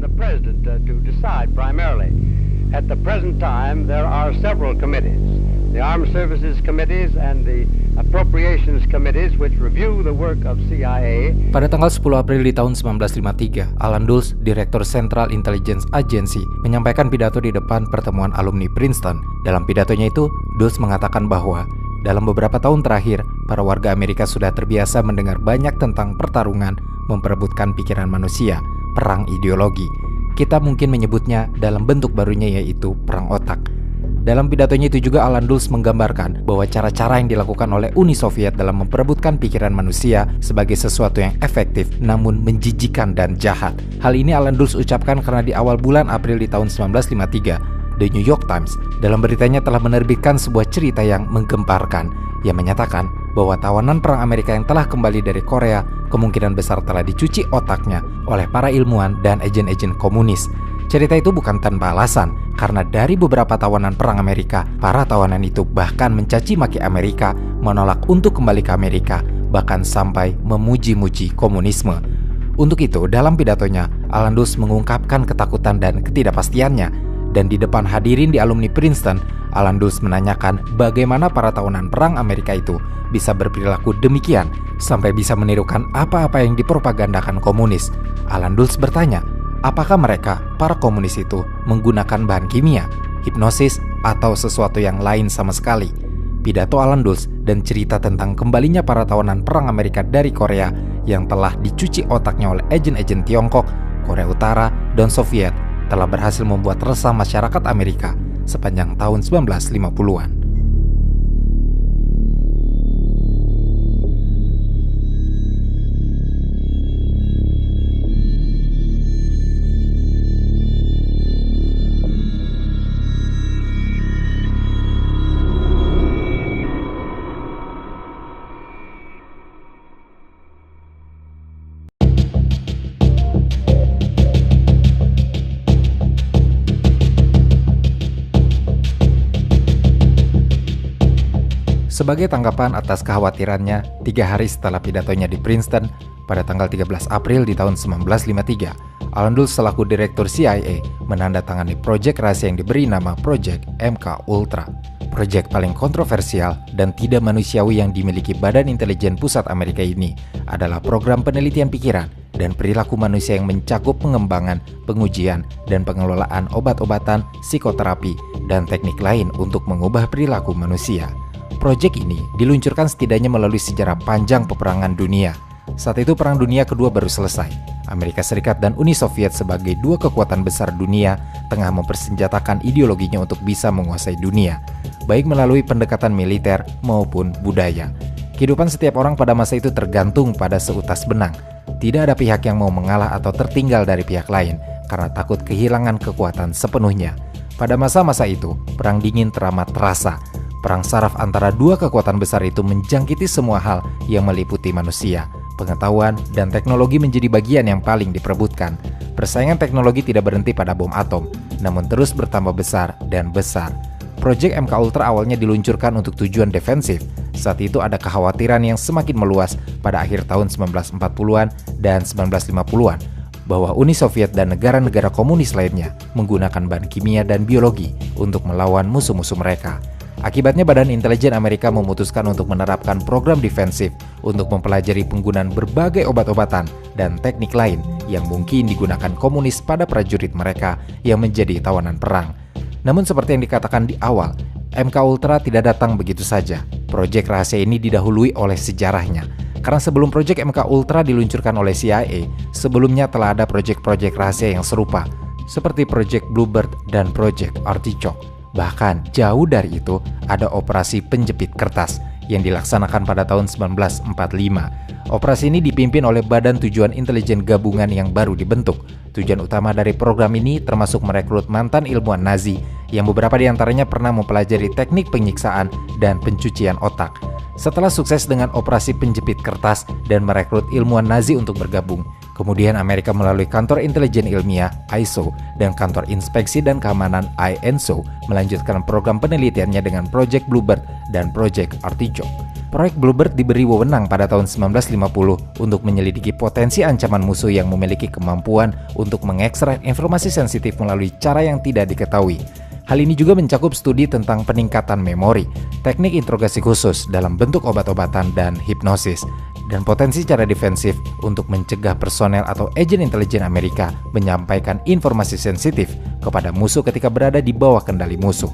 on the president to decide primarily. At the present time, there are several committees, the Armed Services Committees and the Appropriations Committees, which review the work of CIA. Pada tanggal 10 April di tahun 1953, Alan Dulles, Direktur Central Intelligence Agency, menyampaikan pidato di depan pertemuan alumni Princeton. Dalam pidatonya itu, Dulles mengatakan bahwa dalam beberapa tahun terakhir, para warga Amerika sudah terbiasa mendengar banyak tentang pertarungan memperebutkan pikiran manusia, perang ideologi. Kita mungkin menyebutnya dalam bentuk barunya, yaitu perang otak. Dalam pidatonya itu juga Alan Dulles menggambarkan bahwa cara-cara yang dilakukan oleh Uni Soviet dalam memperebutkan pikiran manusia sebagai sesuatu yang efektif namun menjijikan dan jahat. Hal ini Alan Dulles ucapkan karena di awal bulan April di tahun 1953, The New York Times dalam beritanya telah menerbitkan sebuah cerita yang menggemparkan yang menyatakan bahwa tawanan perang Amerika yang telah kembali dari Korea kemungkinan besar telah dicuci otaknya oleh para ilmuwan dan agen-agen komunis. Cerita itu bukan tanpa alasan, karena dari beberapa tawanan perang Amerika, para tawanan itu bahkan mencaci maki Amerika, menolak untuk kembali ke Amerika, bahkan sampai memuji-muji komunisme. Untuk itu, dalam pidatonya, Alan Dulles mengungkapkan ketakutan dan ketidakpastiannya. Dan di depan hadirin di alumni Princeton, Alan Dulles menanyakan bagaimana para tawanan perang Amerika itu bisa berperilaku demikian sampai bisa menirukan apa-apa yang dipropagandakan komunis. Alan Dulles bertanya, apakah mereka, para komunis itu, menggunakan bahan kimia, hipnosis, atau sesuatu yang lain sama sekali? Pidato Alan Dulles dan cerita tentang kembalinya para tawanan perang Amerika dari Korea yang telah dicuci otaknya oleh agen-agen Tiongkok, Korea Utara, dan Soviet telah berhasil membuat resah masyarakat Amerika sepanjang tahun 1950-an. Sebagai tanggapan atas kekhawatirannya, 3 hari setelah pidatonya di Princeton, pada tanggal 13 April di tahun 1953, Alan Dulles selaku Direktur CIA menandatangani proyek rahasia yang diberi nama Proyek MK Ultra. Proyek paling kontroversial dan tidak manusiawi yang dimiliki Badan Intelijen Pusat Amerika ini adalah program penelitian pikiran dan perilaku manusia yang mencakup pengembangan, pengujian, dan pengelolaan obat-obatan, psikoterapi, dan teknik lain untuk mengubah perilaku manusia. Proyek ini diluncurkan setidaknya melalui sejarah panjang peperangan dunia. Saat itu Perang Dunia Kedua baru selesai. Amerika Serikat dan Uni Soviet sebagai dua kekuatan besar dunia tengah mempersenjatakan ideologinya untuk bisa menguasai dunia, baik melalui pendekatan militer maupun budaya. Kehidupan setiap orang pada masa itu tergantung pada seutas benang. Tidak ada pihak yang mau mengalah atau tertinggal dari pihak lain karena takut kehilangan kekuatan sepenuhnya. Pada masa-masa itu, Perang Dingin teramat terasa. Perang saraf antara dua kekuatan besar itu menjangkiti semua hal yang meliputi manusia. Pengetahuan dan teknologi menjadi bagian yang paling diperebutkan. Persaingan teknologi tidak berhenti pada bom atom, namun terus bertambah besar dan besar. Proyek MK Ultra awalnya diluncurkan untuk tujuan defensif. Saat itu ada kekhawatiran yang semakin meluas pada akhir tahun 1940-an dan 1950-an bahwa Uni Soviet dan negara-negara komunis lainnya menggunakan bahan kimia dan biologi untuk melawan musuh-musuh mereka. Akibatnya Badan Intelijen Amerika memutuskan untuk menerapkan program defensif untuk mempelajari penggunaan berbagai obat-obatan dan teknik lain yang mungkin digunakan komunis pada prajurit mereka yang menjadi tawanan perang. Namun seperti yang dikatakan di awal, MK Ultra tidak datang begitu saja. Proyek rahasia ini didahului oleh sejarahnya. Karena sebelum proyek MK Ultra diluncurkan oleh CIA, sebelumnya telah ada proyek-proyek rahasia yang serupa, seperti proyek Bluebird dan proyek Artichoke. Bahkan jauh dari itu ada operasi penjepit kertas yang dilaksanakan pada tahun 1945. Operasi ini dipimpin oleh Badan Tujuan Intelijen Gabungan yang baru dibentuk. Tujuan utama dari program ini termasuk merekrut mantan ilmuwan Nazi yang beberapa di antaranya pernah mempelajari teknik penyiksaan dan pencucian otak. Setelah sukses dengan operasi penjepit kertas dan merekrut ilmuwan Nazi untuk bergabung, kemudian Amerika melalui Kantor Intelijen Ilmiah (ISO) dan Kantor Inspeksi dan Keamanan (INSO) melanjutkan program penelitiannya dengan Proyek Bluebird dan Proyek Artichoke. Proyek Bluebird diberi wewenang pada tahun 1950 untuk menyelidiki potensi ancaman musuh yang memiliki kemampuan untuk mengekstrak informasi sensitif melalui cara yang tidak diketahui. Hal ini juga mencakup studi tentang peningkatan memori, teknik interogasi khusus dalam bentuk obat-obatan dan hipnosis, dan potensi cara defensif untuk mencegah personel atau agen intelijen Amerika menyampaikan informasi sensitif kepada musuh ketika berada di bawah kendali musuh.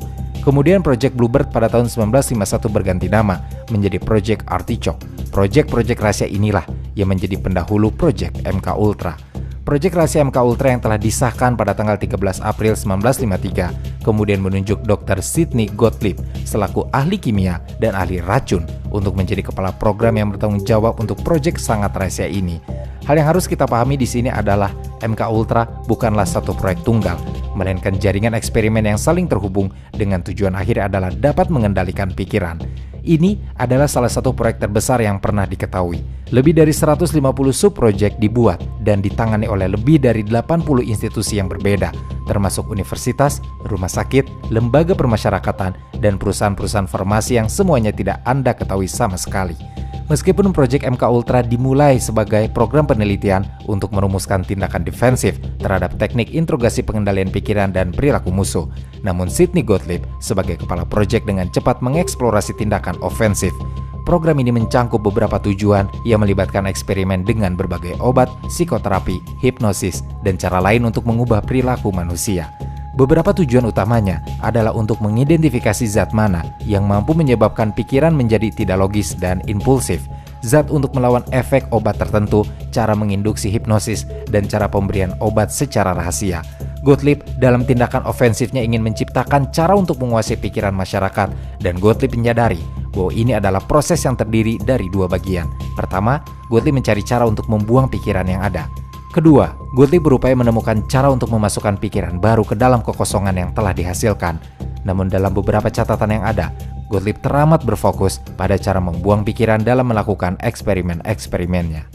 Kemudian Proyek Bluebird pada tahun 1951 berganti nama menjadi Proyek Artichoke. Proyek-proyek rahasia inilah yang menjadi pendahulu Proyek MK Ultra. Proyek rahasia MK Ultra yang telah disahkan pada tanggal 13 April 1953 kemudian menunjuk Dr. Sidney Gottlieb selaku ahli kimia dan ahli racun untuk menjadi kepala program yang bertanggung jawab untuk proyek sangat rahasia ini. Hal yang harus kita pahami di sini adalah MK Ultra bukanlah satu proyek tunggal, melainkan jaringan eksperimen yang saling terhubung dengan tujuan akhir adalah dapat mengendalikan pikiran. Ini adalah salah satu proyek terbesar yang pernah diketahui. Lebih dari 150 subproyek dibuat dan ditangani oleh lebih dari 80 institusi yang berbeda, termasuk universitas, rumah sakit, lembaga permasyarakatan, dan perusahaan-perusahaan farmasi yang semuanya tidak Anda ketahui sama sekali. Meskipun proyek MK Ultra dimulai sebagai program penelitian untuk merumuskan tindakan defensif terhadap teknik interogasi pengendalian pikiran dan perilaku musuh, namun Sidney Gottlieb sebagai kepala proyek dengan cepat mengeksplorasi tindakan ofensif. Program ini mencangkup beberapa tujuan yang melibatkan eksperimen dengan berbagai obat, psikoterapi, hipnosis, dan cara lain untuk mengubah perilaku manusia. Beberapa tujuan utamanya adalah untuk mengidentifikasi zat mana yang mampu menyebabkan pikiran menjadi tidak logis dan impulsif, zat untuk melawan efek obat tertentu, cara menginduksi hipnosis, dan cara pemberian obat secara rahasia. Gottlieb dalam tindakan ofensifnya ingin menciptakan cara untuk menguasai pikiran masyarakat, dan Gottlieb menyadari bahwa ini adalah proses yang terdiri dari dua bagian. Pertama, Gottlieb mencari cara untuk membuang pikiran yang ada. Kedua, Gottlieb berupaya menemukan cara untuk memasukkan pikiran baru ke dalam kekosongan yang telah dihasilkan. Namun dalam beberapa catatan yang ada, Gottlieb teramat berfokus pada cara membuang pikiran dalam melakukan eksperimen-eksperimennya.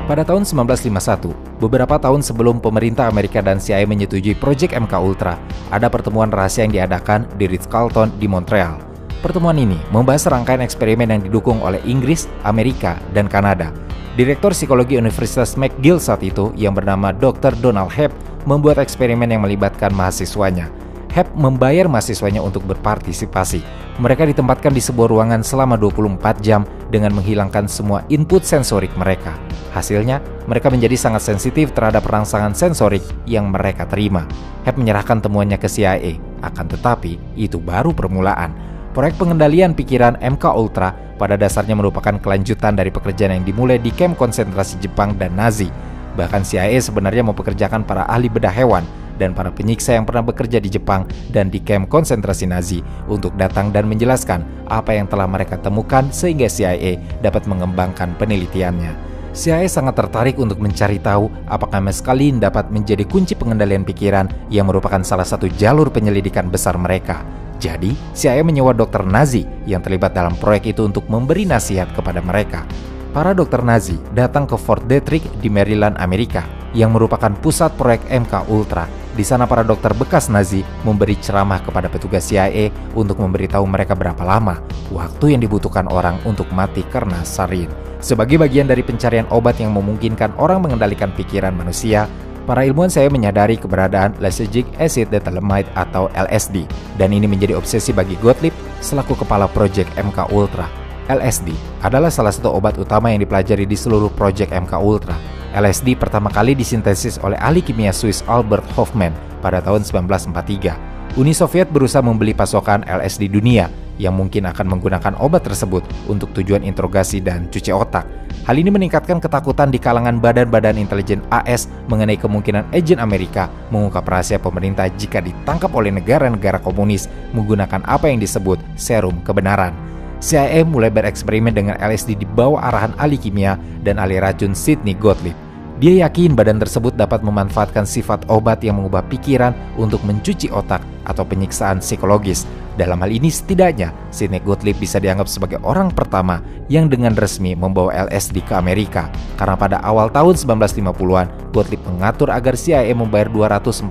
Pada tahun 1951, beberapa tahun sebelum pemerintah Amerika dan CIA menyetujui proyek MK Ultra, ada pertemuan rahasia yang diadakan di Ritz-Carlton di Montreal. Pertemuan ini membahas rangkaian eksperimen yang didukung oleh Inggris, Amerika, dan Kanada. Direktur Psikologi Universitas McGill saat itu, yang bernama Dr. Donald Hebb, membuat eksperimen yang melibatkan mahasiswanya. Hebb membayar mahasiswanya untuk berpartisipasi. Mereka ditempatkan di sebuah ruangan selama 24 jam dengan menghilangkan semua input sensorik mereka. Hasilnya, mereka menjadi sangat sensitif terhadap rangsangan sensorik yang mereka terima. Hebb menyerahkan temuannya ke CIA, akan tetapi itu baru permulaan. Proyek pengendalian pikiran MK Ultra pada dasarnya merupakan kelanjutan dari pekerjaan yang dimulai di kamp konsentrasi Jepang dan Nazi. Bahkan CIA sebenarnya mempekerjakan para ahli bedah hewan dan para penyiksa yang pernah bekerja di Jepang dan di kamp konsentrasi Nazi untuk datang dan menjelaskan apa yang telah mereka temukan sehingga CIA dapat mengembangkan penelitiannya. CIA sangat tertarik untuk mencari tahu apakah meskalin dapat menjadi kunci pengendalian pikiran yang merupakan salah satu jalur penyelidikan besar mereka. Jadi, CIA menyewa dokter Nazi yang terlibat dalam proyek itu untuk memberi nasihat kepada mereka. Para dokter Nazi datang ke Fort Detrick di Maryland, Amerika, yang merupakan pusat proyek MK Ultra. Di sana para dokter bekas Nazi memberi ceramah kepada petugas CIA untuk memberitahu mereka berapa lama waktu yang dibutuhkan orang untuk mati karena sarin. Sebagai bagian dari pencarian obat yang memungkinkan orang mengendalikan pikiran manusia, para ilmuwan saya menyadari keberadaan lysergic acid detailamide atau LSD, dan ini menjadi obsesi bagi Gottlieb selaku kepala proyek MK Ultra. LSD adalah salah satu obat utama yang dipelajari di seluruh proyek MK Ultra. LSD pertama kali disintesis oleh ahli kimia Swiss Albert Hofmann pada tahun 1943. Uni Soviet berusaha membeli pasokan LSD dunia yang mungkin akan menggunakan obat tersebut untuk tujuan interogasi dan cuci otak. Hal ini meningkatkan ketakutan di kalangan badan-badan intelijen AS mengenai kemungkinan agen Amerika mengungkap rahasia pemerintah jika ditangkap oleh negara-negara komunis menggunakan apa yang disebut serum kebenaran. CIA mulai bereksperimen dengan LSD di bawah arahan ahli kimia dan ahli racun Sidney Gottlieb. Dia yakin badan tersebut dapat memanfaatkan sifat obat yang mengubah pikiran untuk mencuci otak atau penyiksaan psikologis. Dalam hal ini setidaknya, Sidney Gottlieb bisa dianggap sebagai orang pertama yang dengan resmi membawa LSD ke Amerika. Karena pada awal tahun 1950-an, Gottlieb mengatur agar CIA membayar $240.000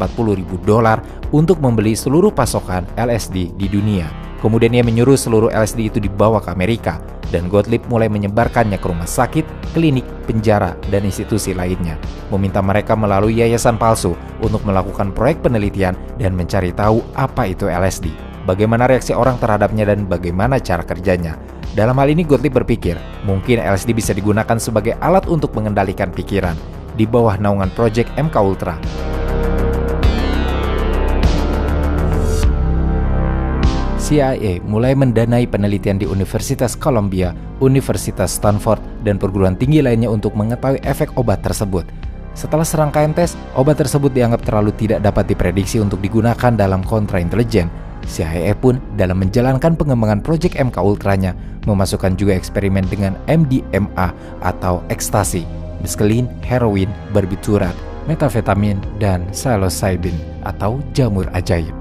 untuk membeli seluruh pasokan LSD di dunia. Kemudian ia menyuruh seluruh LSD itu dibawa ke Amerika, dan Gottlieb mulai menyebarkannya ke rumah sakit, klinik, penjara, dan institusi lainnya. Meminta mereka melalui yayasan palsu untuk melakukan proyek penelitian dan mencari tahu apa itu LSD, bagaimana reaksi orang terhadapnya, dan bagaimana cara kerjanya. Dalam hal ini Gottlieb berpikir, mungkin LSD bisa digunakan sebagai alat untuk mengendalikan pikiran di bawah naungan proyek MKUltra. CIA mulai mendanai penelitian di Universitas Columbia, Universitas Stanford, dan perguruan tinggi lainnya untuk mengetahui efek obat tersebut. Setelah serangkaian tes, obat tersebut dianggap terlalu tidak dapat diprediksi untuk digunakan dalam kontraintelijen. CIA pun dalam menjalankan pengembangan proyek MKUltranya memasukkan juga eksperimen dengan MDMA atau ekstasi, meskelin, heroin, barbiturat, metafetamin, dan psilocybin atau jamur ajaib.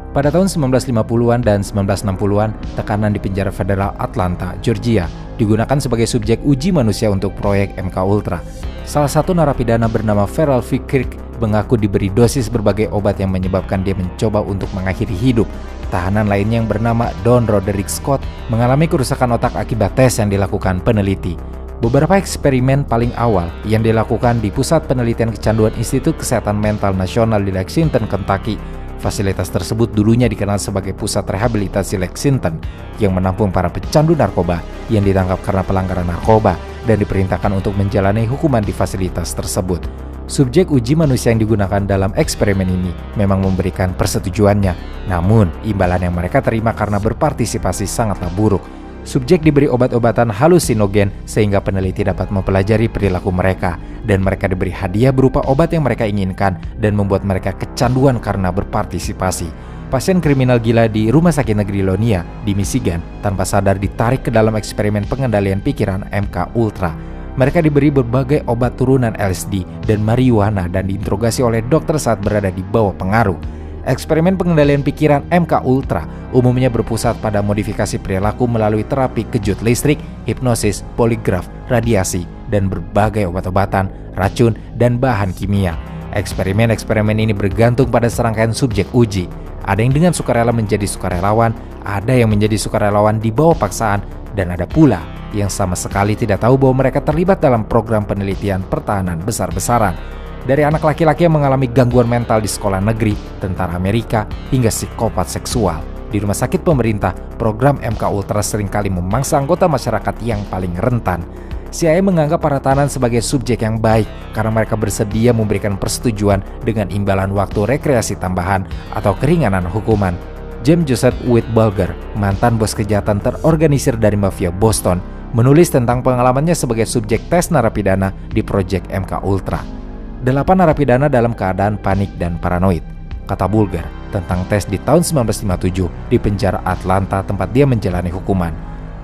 Pada tahun 1950-an dan 1960-an, tekanan di penjara federal Atlanta, Georgia, digunakan sebagai subjek uji manusia untuk proyek MKUltra. Salah satu narapidana bernama Farrell V. Kirk mengaku diberi dosis berbagai obat yang menyebabkan dia mencoba untuk mengakhiri hidup. Tahanan lainnya yang bernama Don Roderick Scott mengalami kerusakan otak akibat tes yang dilakukan peneliti. Beberapa eksperimen paling awal yang dilakukan di Pusat Penelitian Kecanduan Institut Kesehatan Mental Nasional di Lexington, Kentucky. Fasilitas tersebut dulunya dikenal sebagai Pusat Rehabilitasi Lexington yang menampung para pecandu narkoba yang ditangkap karena pelanggaran narkoba dan diperintahkan untuk menjalani hukuman di fasilitas tersebut. Subjek uji manusia yang digunakan dalam eksperimen ini memang memberikan persetujuannya, namun imbalan yang mereka terima karena berpartisipasi sangatlah buruk. Subjek diberi obat-obatan halusinogen sehingga peneliti dapat mempelajari perilaku mereka, dan mereka diberi hadiah berupa obat yang mereka inginkan dan membuat mereka kecanduan karena berpartisipasi. Pasien kriminal gila di Rumah Sakit Negeri Lonia di Michigan tanpa sadar ditarik ke dalam eksperimen pengendalian pikiran MKUltra. Mereka diberi berbagai obat turunan LSD dan marijuana dan diinterogasi oleh dokter saat berada di bawah pengaruh. Eksperimen pengendalian pikiran MKUltra umumnya berpusat pada modifikasi perilaku melalui terapi kejut listrik, hipnosis, poligraf, radiasi, dan berbagai obat-obatan, racun, dan bahan kimia. Eksperimen-eksperimen ini bergantung pada serangkaian subjek uji. Ada yang dengan sukarela menjadi sukarelawan, ada yang menjadi sukarelawan di bawah paksaan, dan ada pula yang sama sekali tidak tahu bahwa mereka terlibat dalam program penelitian pertahanan besar-besaran. Dari anak laki-laki yang mengalami gangguan mental di sekolah negeri, tentara Amerika, hingga psikopat seksual. Di rumah sakit pemerintah, program MKUltra seringkali memangsa anggota masyarakat yang paling rentan. CIA menganggap para tahanan sebagai subjek yang baik karena mereka bersedia memberikan persetujuan dengan imbalan waktu rekreasi tambahan atau keringanan hukuman. James Joseph Wittenberger, mantan bos kejahatan terorganisir dari mafia Boston, menulis tentang pengalamannya sebagai subjek tes narapidana di proyek MKUltra. 8 narapidana dalam keadaan panik dan paranoid, kata Bulger tentang tes di tahun 1957 di penjara Atlanta tempat dia menjalani hukuman.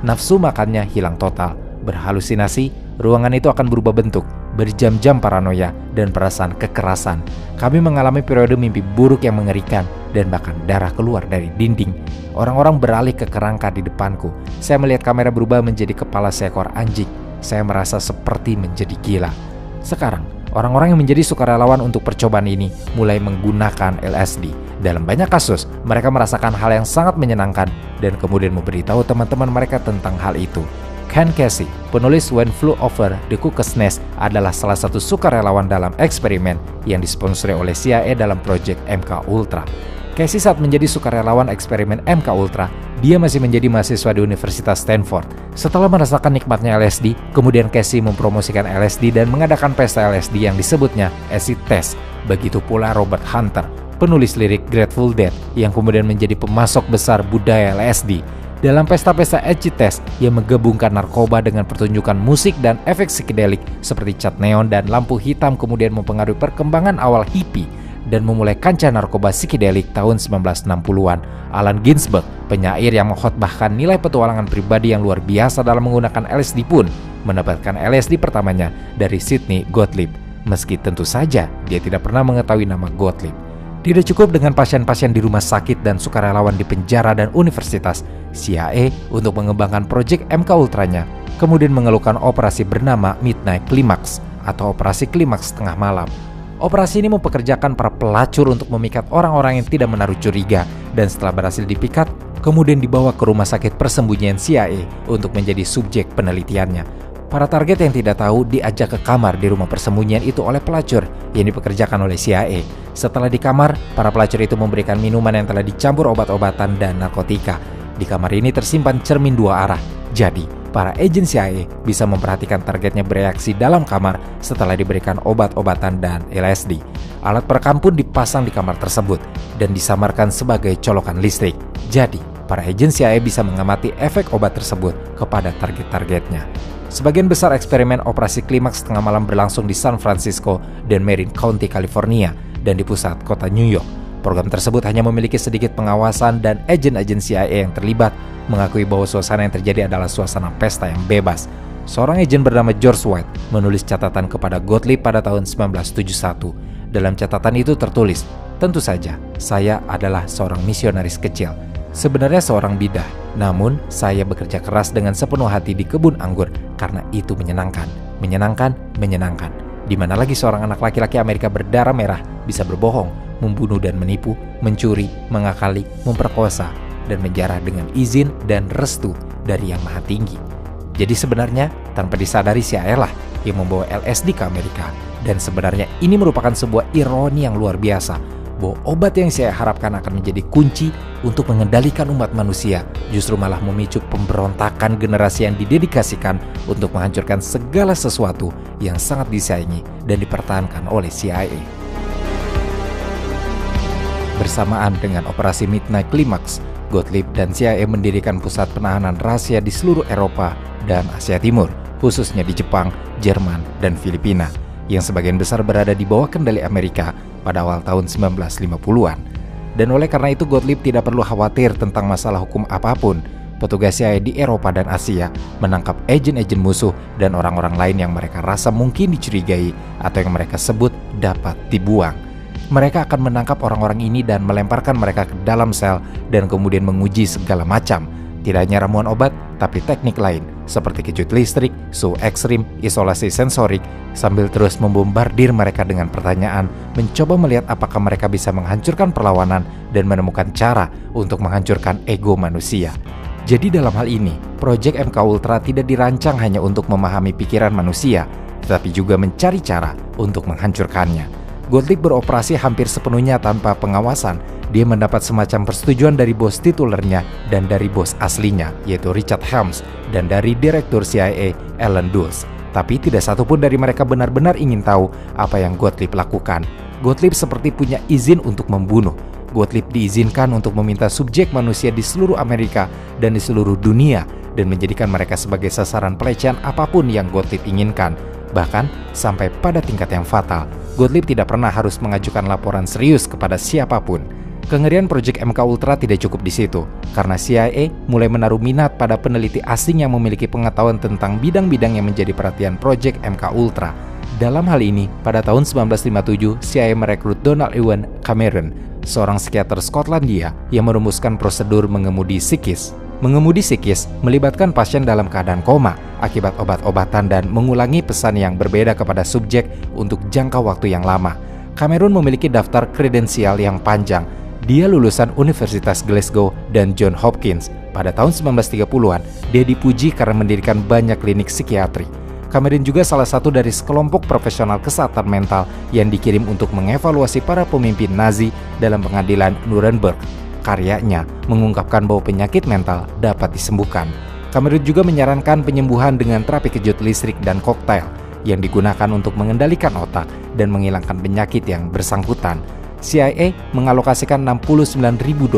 Nafsu makannya hilang total, berhalusinasi, ruangan itu akan berubah bentuk, berjam-jam paranoia, dan perasaan kekerasan. Kami mengalami periode mimpi buruk yang mengerikan dan bahkan darah keluar dari dinding. Orang-orang beralih ke kerangka di depanku. Saya melihat kamera berubah menjadi kepala seekor anjing. Saya merasa seperti menjadi gila. Sekarang, orang-orang yang menjadi sukarelawan untuk percobaan ini mulai menggunakan LSD. Dalam banyak kasus, mereka merasakan hal yang sangat menyenangkan dan kemudian memberitahu teman-teman mereka tentang hal itu. Ken Casey, penulis When Flew Over the Cuckoo's Nest, adalah salah satu sukarelawan dalam eksperimen yang disponsori oleh CIA dalam proyek MKUltra. Casey saat menjadi sukarelawan eksperimen MKUltra, dia masih menjadi mahasiswa di Universitas Stanford. Setelah merasakan nikmatnya LSD, kemudian Casey mempromosikan LSD dan mengadakan pesta LSD yang disebutnya Acid Test. Begitu pula Robert Hunter, penulis lirik Grateful Dead, yang kemudian menjadi pemasok besar budaya LSD. Dalam pesta-pesta Acid Test yang menggabungkan narkoba dengan pertunjukan musik dan efek psikedelik seperti cat neon dan lampu hitam kemudian mempengaruhi perkembangan awal hippie dan memulai kancah narkoba psikedelik tahun 1960-an. Allen Ginsberg, penyair yang mengkhotbahkan nilai petualangan pribadi yang luar biasa dalam menggunakan LSD pun mendapatkan LSD pertamanya dari Sidney Gottlieb, meski tentu saja dia tidak pernah mengetahui nama Gottlieb. Tidak cukup dengan pasien-pasien di rumah sakit dan sukarelawan di penjara dan universitas, CIA untuk mengembangkan proyek MK Ultranya kemudian mengeluhkan operasi bernama Midnight Climax atau operasi klimaks tengah malam. Operasi ini mempekerjakan para pelacur untuk memikat orang-orang yang tidak menaruh curiga, dan setelah berhasil dipikat, kemudian dibawa ke rumah sakit persembunyian CIA untuk menjadi subjek penelitiannya. Para target yang tidak tahu diajak ke kamar di rumah persembunyian itu oleh pelacur yang dipekerjakan oleh CIA. Setelah di kamar, para pelacur itu memberikan minuman yang telah dicampur obat-obatan dan narkotika. Di kamar ini tersimpan cermin dua arah. Jadi, para agen CIA bisa memperhatikan targetnya bereaksi dalam kamar setelah diberikan obat-obatan dan LSD. Alat perekam pun dipasang di kamar tersebut dan disamarkan sebagai colokan listrik. Jadi, para agen CIA bisa mengamati efek obat tersebut kepada target-targetnya. Sebagian besar eksperimen operasi klimaks tengah malam berlangsung di San Francisco dan Marin County, California, dan di pusat kota New York. Program tersebut hanya memiliki sedikit pengawasan, dan agen-agen CIA yang terlibat mengakui bahwa suasana yang terjadi adalah suasana pesta yang bebas. Seorang agen bernama George White menulis catatan kepada Gottlieb pada tahun 1971. Dalam catatan itu tertulis, "Tentu saja, saya adalah seorang misionaris kecil. Sebenarnya seorang bidah, namun saya bekerja keras dengan sepenuh hati di kebun anggur karena itu menyenangkan, menyenangkan, menyenangkan. Di mana lagi seorang anak laki-laki Amerika berdarah merah bisa berbohong, membunuh dan menipu, mencuri, mengakali, memperkosa, dan menjarah dengan izin dan restu dari Yang Maha Tinggi." Jadi sebenarnya tanpa disadari CIA lah yang membawa LSD ke Amerika. Dan sebenarnya ini merupakan sebuah ironi yang luar biasa, bahwa obat yang saya harapkan akan menjadi kunci untuk mengendalikan umat manusia justru malah memicu pemberontakan generasi yang didedikasikan untuk menghancurkan segala sesuatu yang sangat disayangi dan dipertahankan oleh CIA. Bersamaan dengan operasi Midnight Climax, Gottlieb dan CIA mendirikan pusat penahanan rahasia di seluruh Eropa dan Asia Timur, khususnya di Jepang, Jerman, dan Filipina, yang sebagian besar berada di bawah kendali Amerika pada awal tahun 1950-an. Dan oleh karena itu Gottlieb tidak perlu khawatir tentang masalah hukum apapun. Petugas CIA di Eropa dan Asia menangkap agen-agen musuh dan orang-orang lain yang mereka rasa mungkin dicurigai atau yang mereka sebut dapat dibuang. Mereka akan menangkap orang-orang ini dan melemparkan mereka ke dalam sel dan kemudian menguji segala macam. Tidak hanya ramuan obat, tapi teknik lain seperti kejut listrik, suhu ekstrim, isolasi sensorik, sambil terus membombardir mereka dengan pertanyaan, mencoba melihat apakah mereka bisa menghancurkan perlawanan dan menemukan cara untuk menghancurkan ego manusia. Jadi dalam hal ini, proyek MK Ultra tidak dirancang hanya untuk memahami pikiran manusia, tetapi juga mencari cara untuk menghancurkannya. Gottlieb beroperasi hampir sepenuhnya tanpa pengawasan. Dia mendapat semacam persetujuan dari bos titulernya dan dari bos aslinya, yaitu Richard Helms, dan dari direktur CIA, Alan Dulles. Tapi tidak satupun dari mereka benar-benar ingin tahu apa yang Gottlieb lakukan. Gottlieb seperti punya izin untuk membunuh. Gottlieb diizinkan untuk meminta subjek manusia di seluruh Amerika dan di seluruh dunia, dan menjadikan mereka sebagai sasaran pelecehan apapun yang Gottlieb inginkan. Bahkan sampai pada tingkat yang fatal, Gottlieb tidak pernah harus mengajukan laporan serius kepada siapapun. Kengerian proyek MK Ultra tidak cukup di situ, karena CIA mulai menaruh minat pada peneliti asing yang memiliki pengetahuan tentang bidang-bidang yang menjadi perhatian proyek MK Ultra. Dalam hal ini, pada tahun 1957, CIA merekrut Donald Ewan Cameron, seorang psikiater Skotlandia yang merumuskan prosedur mengemudi psikis. Mengemudi psikis melibatkan pasien dalam keadaan koma akibat obat-obatan dan mengulangi pesan yang berbeda kepada subjek untuk jangka waktu yang lama. Cameron memiliki daftar kredensial yang panjang. Dia lulusan Universitas Glasgow dan Johns Hopkins. Pada tahun 1930-an, dia dipuji karena mendirikan banyak klinik psikiatri. Cameron juga salah satu dari sekelompok profesional kesehatan mental yang dikirim untuk mengevaluasi para pemimpin Nazi dalam pengadilan Nuremberg. Karyanya mengungkapkan bahwa penyakit mental dapat disembuhkan. Cameron juga menyarankan penyembuhan dengan terapi kejut listrik dan koktail yang digunakan untuk mengendalikan otak dan menghilangkan penyakit yang bersangkutan. CIA mengalokasikan $69.000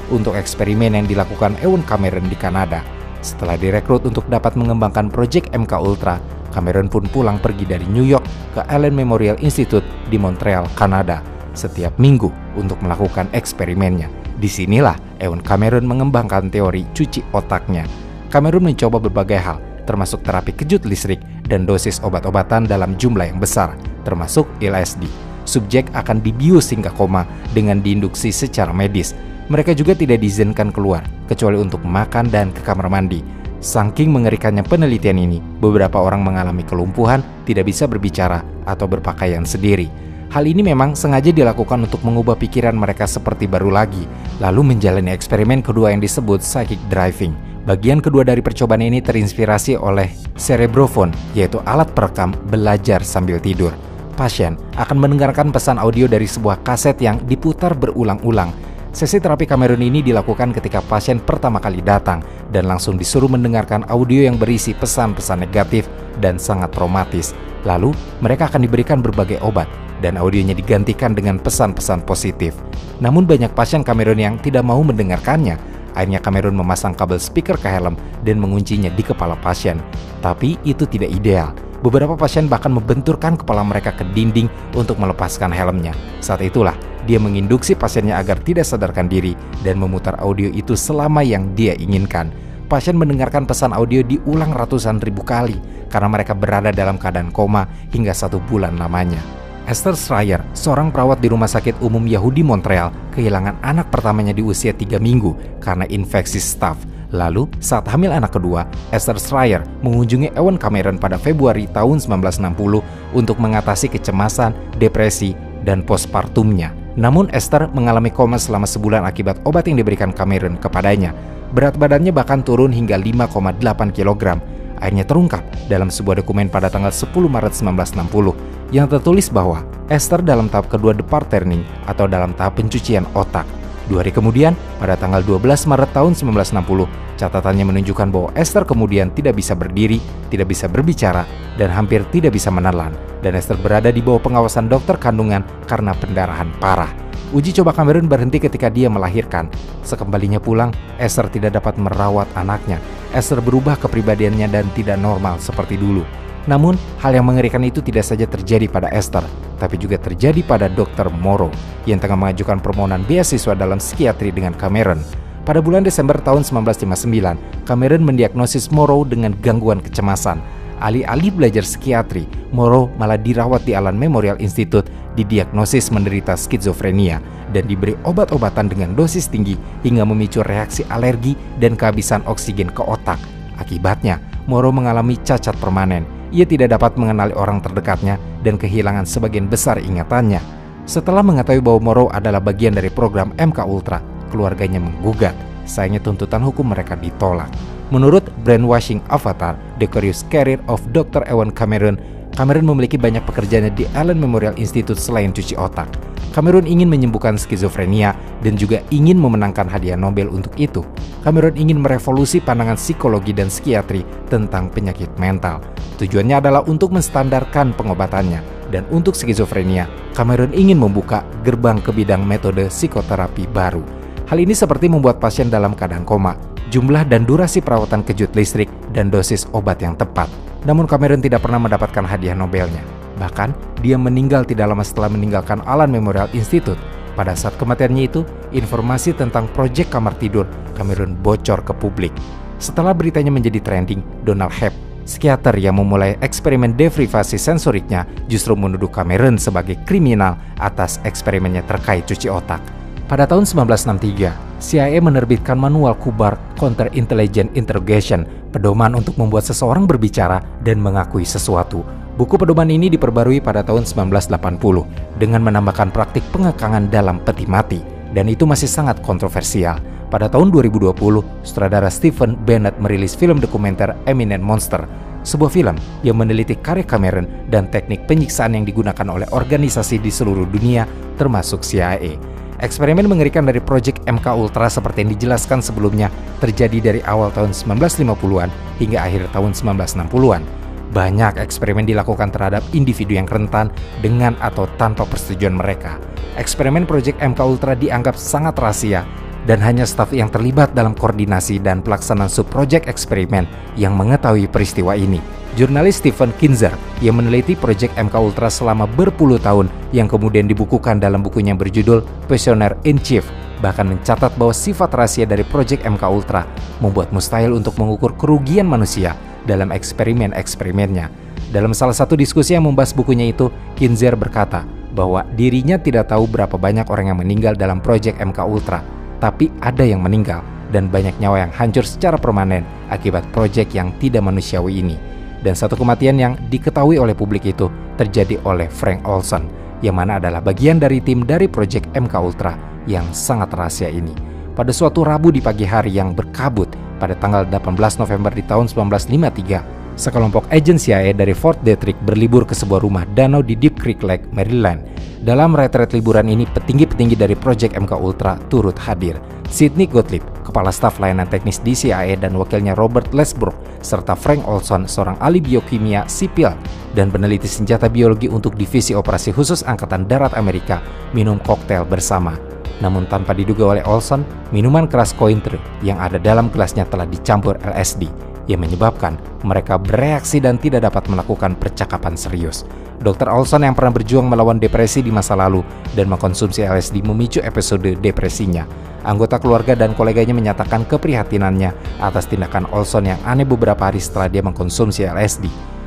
untuk eksperimen yang dilakukan Ewan Cameron di Kanada. Setelah direkrut untuk dapat mengembangkan proyek MK Ultra, Cameron pun pulang pergi dari New York ke Allen Memorial Institute di Montreal, Kanada, setiap minggu untuk melakukan eksperimennya. Disinilah Ewan Cameron mengembangkan teori cuci otaknya. Cameron mencoba berbagai hal, termasuk terapi kejut listrik dan dosis obat-obatan dalam jumlah yang besar, termasuk LSD. subjek akan dibius hingga koma dengan diinduksi secara medis. Mereka juga tidak diizinkan keluar, kecuali untuk makan dan ke kamar mandi. Saking mengerikannya penelitian ini, beberapa orang mengalami kelumpuhan, tidak bisa berbicara, atau berpakaian sendiri. Hal ini memang sengaja dilakukan untuk mengubah pikiran mereka seperti baru lagi, lalu menjalani eksperimen kedua yang disebut psychic driving. Bagian kedua dari percobaan ini terinspirasi oleh cerebrophone, yaitu alat perekam belajar sambil tidur. Pasien akan mendengarkan pesan audio dari sebuah kaset yang diputar berulang-ulang. Sesi terapi Cameron ini dilakukan ketika pasien pertama kali datang dan langsung disuruh mendengarkan audio yang berisi pesan-pesan negatif dan sangat traumatis. Lalu, mereka akan diberikan berbagai obat dan audionya digantikan dengan pesan-pesan positif. Namun banyak pasien Cameron yang tidak mau mendengarkannya. Akhirnya Cameron memasang kabel speaker ke helm dan menguncinya di kepala pasien. Tapi itu tidak ideal. Beberapa pasien bahkan membenturkan kepala mereka ke dinding untuk melepaskan helmnya. Saat itulah, dia menginduksi pasiennya agar tidak sadarkan diri dan memutar audio itu selama yang dia inginkan. Pasien mendengarkan pesan audio diulang ratusan ribu kali karena mereka berada dalam keadaan koma hingga 1 bulan lamanya. Esther Schreier, seorang perawat di Rumah Sakit Umum Yahudi Montreal, kehilangan anak pertamanya di usia 3 minggu karena infeksi staph. Lalu, saat hamil anak kedua, Esther Schreier mengunjungi Ewan Cameron pada Februari tahun 1960 untuk mengatasi kecemasan, depresi, dan postpartumnya. Namun Esther mengalami koma selama sebulan akibat obat yang diberikan Cameron kepadanya. Berat badannya bahkan turun hingga 5,8 kg. Akhirnya terungkap dalam sebuah dokumen pada tanggal 10 Maret 1960 yang tertulis bahwa Esther dalam tahap kedua depart turning atau dalam tahap pencucian otak. 2 hari kemudian, pada tanggal 12 Maret tahun 1960, catatannya menunjukkan bahwa Esther kemudian tidak bisa berdiri, tidak bisa berbicara, dan hampir tidak bisa menelan. Dan Esther berada di bawah pengawasan dokter kandungan karena pendarahan parah. Uji coba Cameron berhenti ketika dia melahirkan. Sekembalinya pulang, Esther tidak dapat merawat anaknya. Esther berubah kepribadiannya dan tidak normal seperti dulu. Namun, hal yang mengerikan itu tidak saja terjadi pada Esther, tapi juga terjadi pada Dr. Morrow yang tengah mengajukan permohonan beasiswa dalam psikiatri dengan Cameron. Pada bulan Desember tahun 1959, Cameron mendiagnosis Morrow dengan gangguan kecemasan. Alih-alih belajar psikiatri, Morrow malah dirawat di Allen Memorial Institute, didiagnosis menderita skizofrenia, dan diberi obat-obatan dengan dosis tinggi hingga memicu reaksi alergi dan kehabisan oksigen ke otak. Akibatnya, Morrow mengalami cacat permanen. Ia tidak dapat mengenali orang terdekatnya dan kehilangan sebagian besar ingatannya. Setelah mengetahui bahwa Morrow adalah bagian dari program MK Ultra, keluarganya menggugat. Sayangnya tuntutan hukum mereka ditolak. Menurut Brainwashing Avatar, The Curious Career of Dr. Ewan Cameron, Cameron memiliki banyak pekerjaan di Allen Memorial Institute selain cuci otak. Cameron ingin menyembuhkan skizofrenia dan juga ingin memenangkan hadiah Nobel untuk itu. Cameron ingin merevolusi pandangan psikologi dan psikiatri tentang penyakit mental. Tujuannya adalah untuk menstandarkan pengobatannya. Dan untuk skizofrenia, Cameron ingin membuka gerbang ke bidang metode psikoterapi baru. Hal ini seperti membuat pasien dalam keadaan koma, jumlah dan durasi perawatan kejut listrik, dan dosis obat yang tepat. Namun Cameron tidak pernah mendapatkan hadiah Nobelnya. Bahkan, dia meninggal tidak lama setelah meninggalkan Allen Memorial Institute. Pada saat kematiannya itu, informasi tentang proyek kamar tidur Cameron bocor ke publik. Setelah beritanya menjadi trending, Donald Hebb, psikiater yang memulai eksperimen deprivasi sensoriknya, justru menuduh Cameron sebagai kriminal atas eksperimennya terkait cuci otak. Pada tahun 1963, CIA menerbitkan manual Kubar Counterintelligence Interrogation, pedoman untuk membuat seseorang berbicara dan mengakui sesuatu. Buku pedoman ini diperbarui pada tahun 1980 dengan menambahkan praktik pengekangan dalam peti mati, dan itu masih sangat kontroversial. Pada tahun 2020, sutradara Stephen Bennett merilis film dokumenter Eminent Monster, sebuah film yang meneliti karya Cameron dan teknik penyiksaan yang digunakan oleh organisasi di seluruh dunia, termasuk CIA. Eksperimen mengerikan dari proyek MK Ultra seperti yang dijelaskan sebelumnya terjadi dari awal tahun 1950-an hingga akhir tahun 1960-an. Banyak eksperimen dilakukan terhadap individu yang rentan dengan atau tanpa persetujuan mereka. Eksperimen proyek MK Ultra dianggap sangat rahasia dan hanya staf yang terlibat dalam koordinasi dan pelaksanaan subprojek eksperimen yang mengetahui peristiwa ini. Jurnalis Stephen Kinzer yang meneliti proyek MK Ultra selama berpuluh tahun yang kemudian dibukukan dalam bukunya berjudul Prisoner in Chief bahkan mencatat bahwa sifat rahasia dari proyek MK Ultra membuat mustahil untuk mengukur kerugian manusia dalam eksperimen-eksperimennya. Dalam salah satu diskusi yang membahas bukunya itu, Kinzer berkata bahwa dirinya tidak tahu berapa banyak orang yang meninggal dalam proyek MK Ultra, tapi ada yang meninggal dan banyak nyawa yang hancur secara permanen akibat proyek yang tidak manusiawi ini. Dan satu kematian yang diketahui oleh publik itu terjadi oleh Frank Olson, yang mana adalah bagian dari tim dari proyek MK Ultra yang sangat rahasia ini. Pada suatu Rabu di pagi hari yang berkabut pada tanggal 18 November di tahun 1953, sekelompok agen CIA dari Fort Detrick berlibur ke sebuah rumah danau di Deep Creek Lake, Maryland. Dalam retret liburan ini, petinggi-petinggi dari proyek MK Ultra turut hadir. Sidney Gottlieb, kepala staf layanan teknis di CIA, dan wakilnya Robert Lesbrook, serta Frank Olson, seorang ahli biokimia sipil dan peneliti senjata biologi untuk Divisi Operasi Khusus Angkatan Darat Amerika, minum koktail bersama. Namun tanpa diduga oleh Olson, minuman keras Cointreau yang ada dalam gelasnya telah dicampur LSD, yang menyebabkan mereka bereaksi dan tidak dapat melakukan percakapan serius. Dr. Olson yang pernah berjuang melawan depresi di masa lalu dan mengkonsumsi LSD memicu episode depresinya. Anggota keluarga dan koleganya menyatakan keprihatinannya atas tindakan Olson yang aneh beberapa hari setelah dia mengkonsumsi LSD.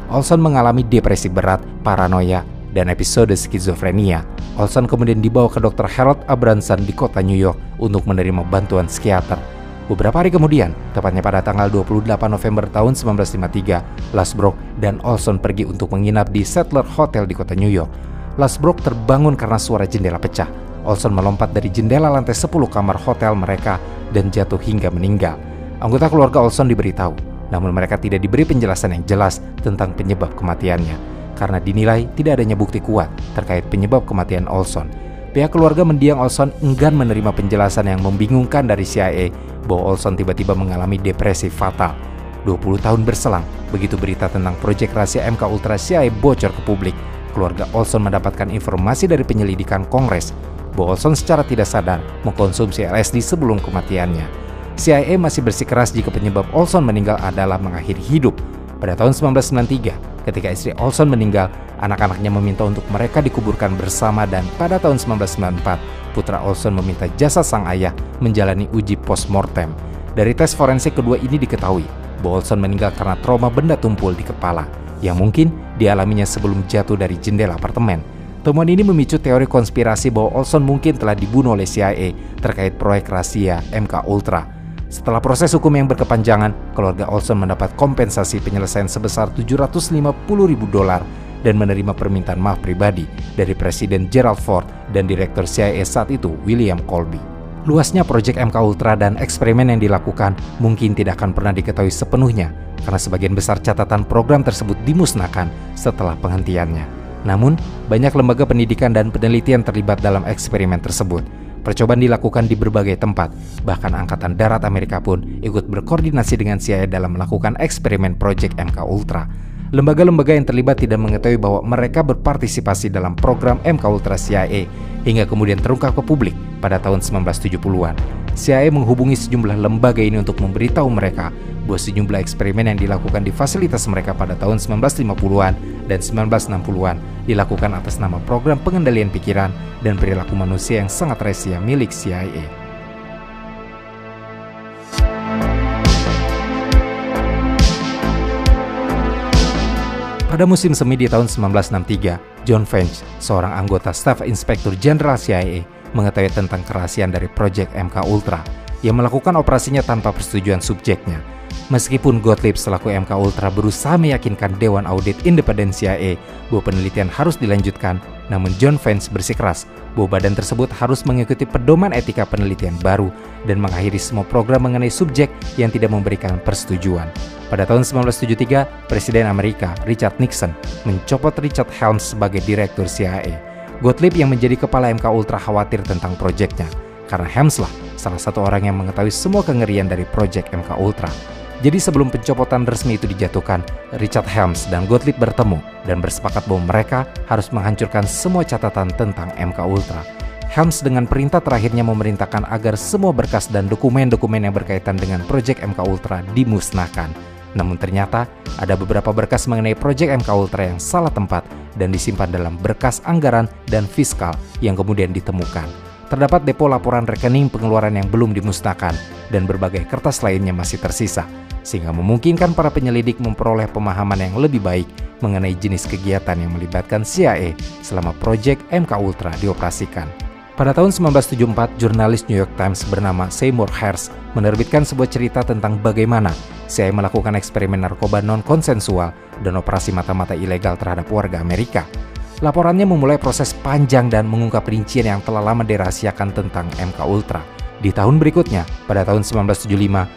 Olson mengalami depresi berat, paranoia, dan episode skizofrenia. Olson kemudian dibawa ke Dr. Harold Abramson di kota New York untuk menerima bantuan psikiater. Beberapa hari kemudian, tepatnya pada tanggal 28 November tahun 1953, Lasbrook dan Olson pergi untuk menginap di Settler Hotel di kota New York. Lasbrook terbangun karena suara jendela pecah. Olson melompat dari jendela lantai 10 kamar hotel mereka dan jatuh hingga meninggal. Anggota keluarga Olson diberitahu, namun mereka tidak diberi penjelasan yang jelas tentang penyebab kematiannya, karena dinilai tidak adanya bukti kuat terkait penyebab kematian Olson. Pihak keluarga mendiang Olson enggan menerima penjelasan yang membingungkan dari CIA bahwa Olson tiba-tiba mengalami depresi fatal. 20 tahun berselang, begitu berita tentang proyek rahasia MK Ultra CIA bocor ke publik, keluarga Olson mendapatkan informasi dari penyelidikan Kongres bahwa Olson secara tidak sadar mengkonsumsi LSD sebelum kematiannya. CIA masih bersikeras jika penyebab Olson meninggal adalah mengakhiri hidup. Pada tahun 1993, ketika istri Olson meninggal, anak-anaknya meminta untuk mereka dikuburkan bersama, dan pada tahun 1994, putra Olson meminta jasa sang ayah menjalani uji post-mortem. Dari tes forensik kedua ini diketahui bahwa Olson meninggal karena trauma benda tumpul di kepala, yang mungkin dialaminya sebelum jatuh dari jendela apartemen. Temuan ini memicu teori konspirasi bahwa Olson mungkin telah dibunuh oleh CIA terkait proyek rahasia MK Ultra. Setelah proses hukum yang berkepanjangan, keluarga Olson mendapat kompensasi penyelesaian sebesar $750.000 dan menerima permintaan maaf pribadi dari Presiden Gerald Ford dan Direktur CIA saat itu, William Colby. Luasnya proyek MK Ultra dan eksperimen yang dilakukan mungkin tidak akan pernah diketahui sepenuhnya, karena sebagian besar catatan program tersebut dimusnahkan setelah penghentiannya. Namun, banyak lembaga pendidikan dan penelitian terlibat dalam eksperimen tersebut. Percobaan dilakukan di berbagai tempat, bahkan Angkatan Darat Amerika pun ikut berkoordinasi dengan CIA dalam melakukan eksperimen proyek MK Ultra. Lembaga-lembaga yang terlibat tidak mengetahui bahwa mereka berpartisipasi dalam program MK Ultra CIA hingga kemudian terungkap ke publik pada tahun 1970-an. CIA menghubungi sejumlah lembaga ini untuk memberitahu mereka bahwa sejumlah eksperimen yang dilakukan di fasilitas mereka pada tahun 1950-an dan 1960-an dilakukan atas nama program pengendalian pikiran dan perilaku manusia yang sangat rahasia milik CIA. Pada musim semi di tahun 1963, John French, seorang anggota staf Inspektur Jenderal CIA, mengetahui tentang kerahasiaan dari proyek MK Ultra yang melakukan operasinya tanpa persetujuan subjeknya. Meskipun Gottlieb selaku MK Ultra berusaha meyakinkan Dewan Audit Independen CIA bahwa penelitian harus dilanjutkan, namun John French bersikeras bahwa badan tersebut harus mengikuti pedoman etika penelitian baru dan mengakhiri semua program mengenai subjek yang tidak memberikan persetujuan. Pada tahun 1973, Presiden Amerika Richard Nixon mencopot Richard Helms sebagai Direktur CIA. Gottlieb yang menjadi kepala MK Ultra khawatir tentang proyeknya, karena Helms lah salah satu orang yang mengetahui semua kengerian dari proyek MK Ultra. Jadi sebelum pencopotan resmi itu dijatuhkan, Richard Helms dan Gottlieb bertemu dan bersepakat bahwa mereka harus menghancurkan semua catatan tentang MK Ultra. Helms dengan perintah terakhirnya memerintahkan agar semua berkas dan dokumen-dokumen yang berkaitan dengan proyek MK Ultra dimusnahkan. Namun ternyata ada beberapa berkas mengenai proyek MK Ultra yang salah tempat dan disimpan dalam berkas anggaran dan fiskal yang kemudian ditemukan. terdapat depo laporan rekening pengeluaran yang belum dimusnahkan dan berbagai kertas lainnya masih tersisa, sehingga memungkinkan para penyelidik memperoleh pemahaman yang lebih baik mengenai jenis kegiatan yang melibatkan CIA selama proyek MK Ultra dioperasikan. Pada tahun 1974, jurnalis New York Times bernama Seymour Hersh menerbitkan sebuah cerita tentang bagaimana CIA melakukan eksperimen narkoba non-konsensual dan operasi mata-mata ilegal terhadap warga Amerika. Laporannya memulai proses panjang dan mengungkap rincian yang telah lama dirahasiakan tentang MK Ultra. Di tahun berikutnya, pada tahun 1975,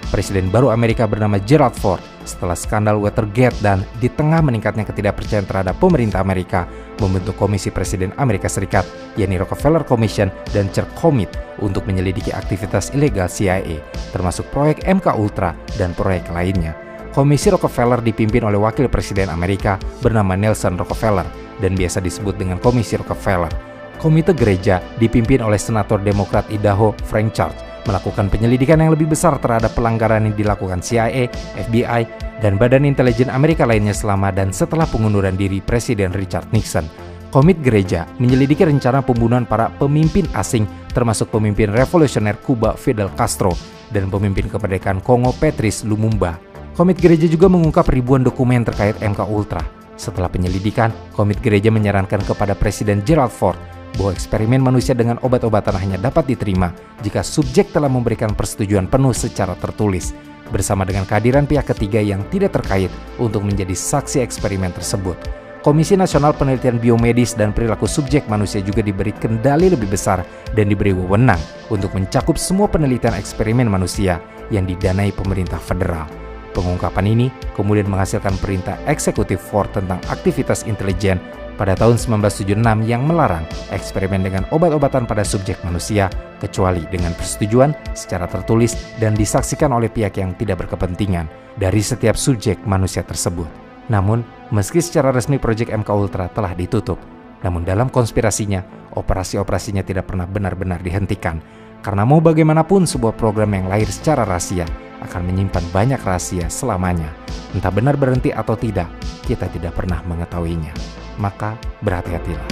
Presiden baru Amerika bernama Gerald Ford setelah skandal Watergate dan di tengah meningkatnya ketidakpercayaan terhadap pemerintah Amerika, membentuk Komisi Presiden Amerika Serikat, yakni Rockefeller Commission dan CERCOMIT untuk menyelidiki aktivitas ilegal CIA, termasuk proyek MK Ultra dan proyek lainnya. Komisi Rockefeller dipimpin oleh Wakil Presiden Amerika bernama Nelson Rockefeller dan biasa disebut dengan Komisi Rockefeller. Komite Gereja dipimpin oleh Senator Demokrat Idaho Frank Church melakukan penyelidikan yang lebih besar terhadap pelanggaran yang dilakukan CIA, FBI, dan Badan Intelijen Amerika lainnya selama dan setelah pengunduran diri Presiden Richard Nixon. Komite Gereja menyelidiki rencana pembunuhan para pemimpin asing termasuk pemimpin revolusioner Kuba Fidel Castro dan pemimpin kemerdekaan Kongo Patrice Lumumba. Komite Gereja juga mengungkap ribuan dokumen terkait MK Ultra. Setelah penyelidikan, Komite Gereja menyarankan kepada Presiden Gerald Ford bahwa eksperimen manusia dengan obat-obatan hanya dapat diterima jika subjek telah memberikan persetujuan penuh secara tertulis, bersama dengan kehadiran pihak ketiga yang tidak terkait untuk menjadi saksi eksperimen tersebut. Komisi Nasional Penelitian Biomedis dan Perilaku Subjek Manusia juga diberi kendali lebih besar dan diberi wewenang untuk mencakup semua penelitian eksperimen manusia yang didanai pemerintah federal. Pengungkapan ini kemudian menghasilkan perintah eksekutif Ford tentang aktivitas intelijen pada tahun 1976 yang melarang eksperimen dengan obat-obatan pada subjek manusia kecuali dengan persetujuan secara tertulis dan disaksikan oleh pihak yang tidak berkepentingan dari setiap subjek manusia tersebut. Namun, meski secara resmi proyek MK Ultra telah ditutup, namun dalam konspirasinya, operasi-operasinya tidak pernah benar-benar dihentikan. Karena mau bagaimanapun sebuah program yang lahir secara rahasia akan menyimpan banyak rahasia selamanya. Entah benar berhenti atau tidak, kita tidak pernah mengetahuinya. Maka berhati-hatilah.